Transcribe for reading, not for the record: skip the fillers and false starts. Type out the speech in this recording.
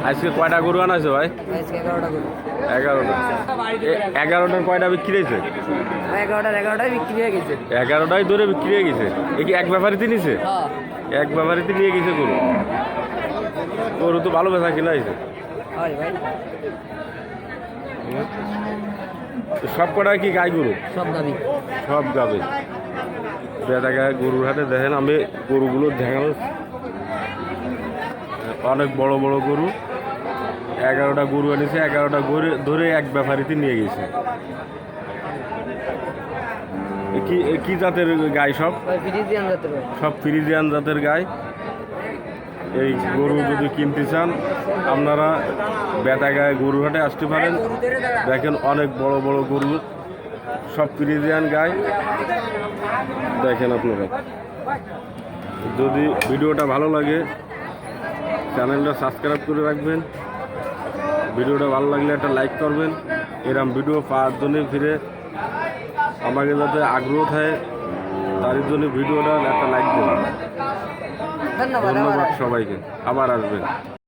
আজকে কয়টা গরু আনাইছো ভাই? আজকে 11টা গরু। 11টা। 11টার কয়টা বিক্রি হয়েছে? 11টায় বিক্রি হয়ে গেছে। 11টাই ধরে বিক্রি হয়ে গেছে। এ কি এক ব্যাপারিতে নিছে? হ্যাঁ। এক ব্যাপারিতে নিয়ে গেছে গরু। গরু তো ভালো বেচা কিনা হয়েছে। হয় ভাই। সব কটা কি গাই গরু? সব দাবি। সব গাবে। বেটা গায়ে গরুর হাটে দেখেন আমি গরুগুলো দেখানো অনেক বড় বড় গরু। 11টা গরু এনেছে, 11টা গরু ধরে এক ব্যাপারিতে নিয়ে গেছে। কি জাতের গাই সব? ফ্রিজিয়ান জাতের ভাই। সব ফ্রিজিয়ান জাতের গাই। এই গরু যদি কিনতে চান আপনারা বেটা গায়ে গরু হাটে আসতে পারেন। দেখেন অনেক বড় বড় গরু, সব ফ্রিজিয়ান গাই। দেখেন আপনারা, যদি ভিডিওটা ভালো লাগে চ্যানেলটা সাবস্ক্রাইব করে রাখবেন। ভিডিওটা ভালো লাগলে একটা লাইক করবেন। এরকম ভিডিও পাওয়ার জন্য ফিরে আমাকে যাতে আগ্রহ থাকে তার জন্য ভিডিওটা একটা লাইক দেবেন। ধন্যবাদ ধন্যবাদ সবাইকে, আবার আসবেন।